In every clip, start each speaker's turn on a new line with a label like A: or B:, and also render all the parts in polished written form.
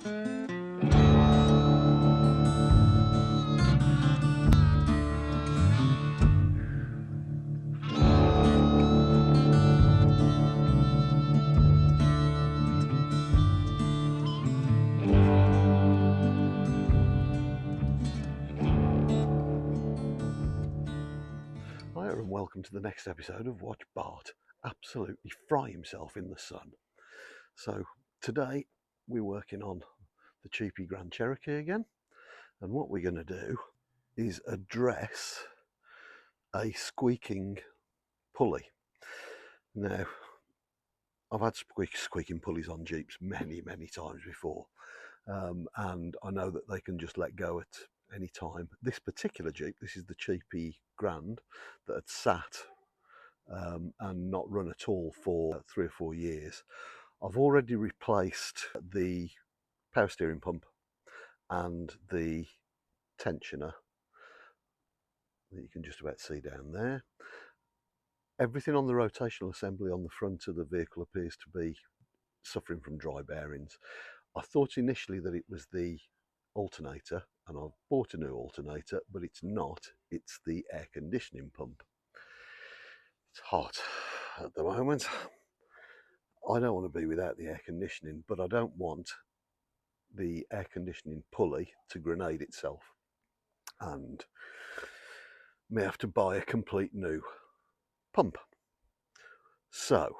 A: Hi and welcome to the next episode of Watch Bart absolutely fry himself in the sun. So today we're working on the Jeep WJ Grand Cherokee again, and what we're going to do is address a squeaking pulley. Now, I've had squeaking pulleys on Jeeps many times before, and I know that they can just let go at any time. This particular Jeep, this is the Jeep WJ Grand that had sat and not run at all for 3 or 4 years. I've already replaced the power steering pump and the tensioner that you can just about see down there. Everything on the rotational assembly on the front of the vehicle appears to be suffering from dry bearings. I thought initially that it was the alternator, and I've bought a new alternator, but it's not. It's the air conditioning pump. It's hot at the moment. I don't want to be without the air conditioning, but I don't want the air conditioning pulley to grenade itself and may have to buy a complete new pump. So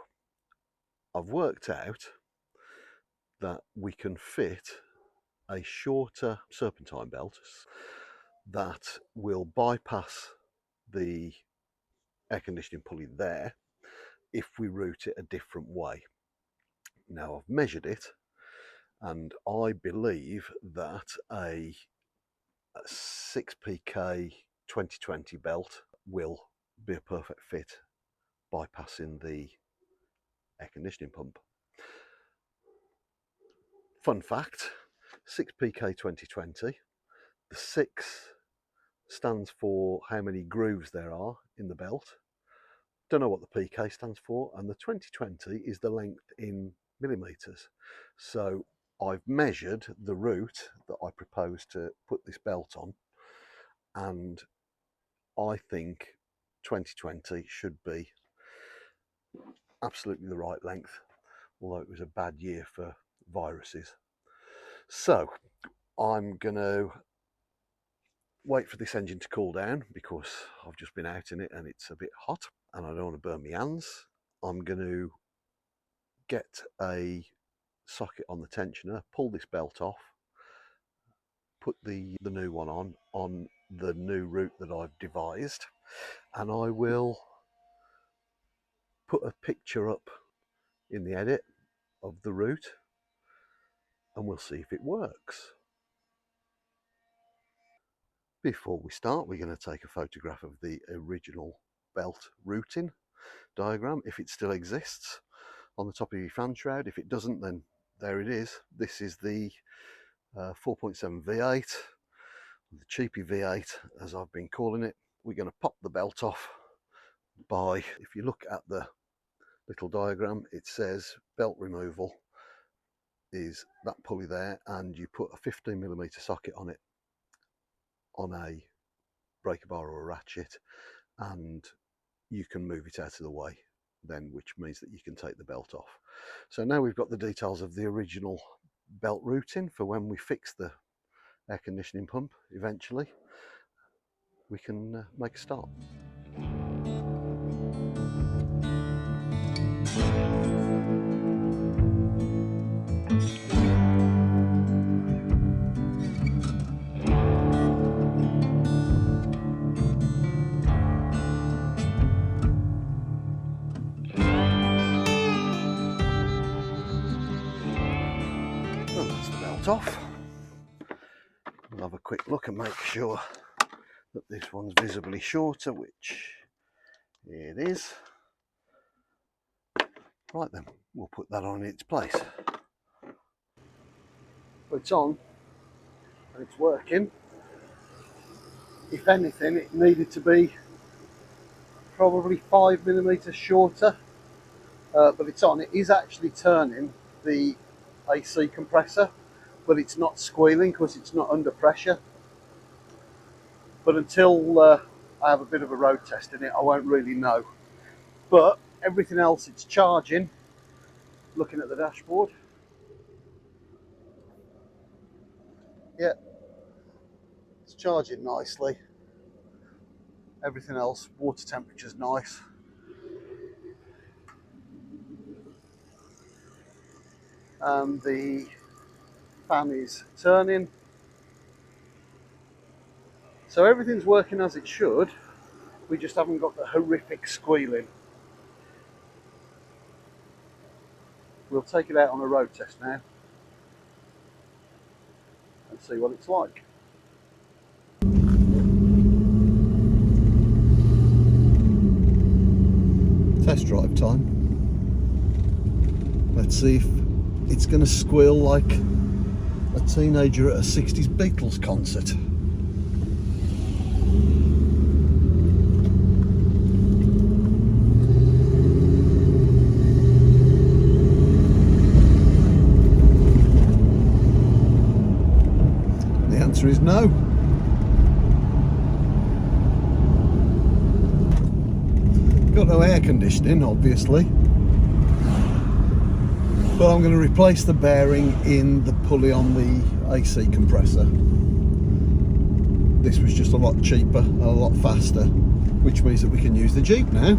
A: I've worked out that we can fit a shorter serpentine belt that will bypass the air conditioning pulley there if we route it a different way. Now I've measured it, and I believe that a 6PK 2020 belt will be a perfect fit, bypassing the air conditioning pump. Fun fact, 6PK 2020, the 6 stands for how many grooves there are in the belt. Don't know what the PK stands for, and the 2020 is the length in millimeters. So I've measured the route that I propose to put this belt on, and I think 2020 should be absolutely the right length, although it was a bad year for viruses. So I'm going to wait for this engine to cool down because I've just been out in it and it's a bit hot and I don't want to burn my hands. I'm going to get a socket on the tensioner, pull this belt off, put the new one on the new route that I've devised, and I will put a picture up in the edit of the route and we'll see if it works. Before we start, we're going to take a photograph of the original belt routing diagram, if it still exists, on the top of your fan shroud. If it doesn't, then there it is. This is the 4.7 V8, the cheapy V8 as I've been calling it. We're going to pop the belt off by, if you look at the little diagram, it says belt removal is that pulley there, and you put a 15mm socket on it on a breaker bar or a ratchet, and you can move it out of the way then, which means that you can take the belt off. So now we've got the details of the original belt routing for when we fix the air conditioning pump eventually. We can make a start. Well, that's the belt off. We'll have a quick look and make sure that this one's visibly shorter, which it is. Right then, we'll put that on its place. It's on and it's working. If anything, it needed to be probably 5mm shorter, but it's on. It is actually turning the AC compressor, but it's not squealing because it's not under pressure. But until I have a bit of a road test in it, I won't really know. But everything else, it's charging. Looking at the dashboard, yeah, it's charging nicely. Everything else, water temperature's nice. And the fan is turning. So everything's working as it should. We just haven't got the horrific squealing. We'll take it out on a road test now and see what it's like. Test drive time. Let's see if it's going to squeal like a teenager at a 60s Beatles concert. The answer is no. Got no air conditioning, obviously, but I'm going to replace the bearing in the pulley on the AC compressor. This was just a lot cheaper and a lot faster, which means that we can use the Jeep now.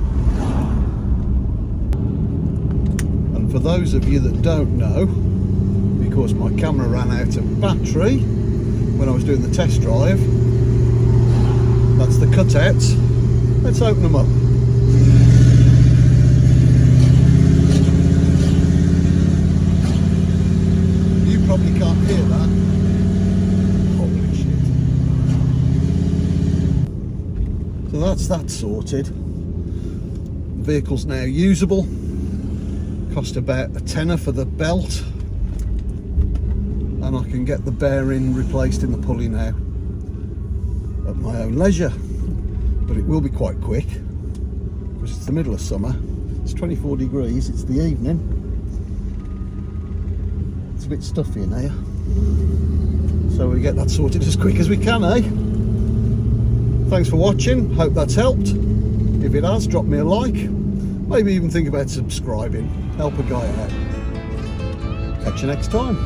A: And for those of you that don't know, because my camera ran out of battery when I was doing the test drive, that's the cutouts. Let's open them up. You probably can't hear that. Holy shit. So that's that sorted. The vehicle's now usable. Cost about a tenner for the belt. And I can get the bearing replaced in the pulley now at my own leisure. But it will be quite quick because it's the middle of summer. It's 24 degrees, it's the evening. It's a bit stuffy in here, so we get that sorted as quick as we can, eh? Thanks for watching, hope that's helped. If it has, drop me a like, maybe even think about subscribing, help a guy out. Catch you next time.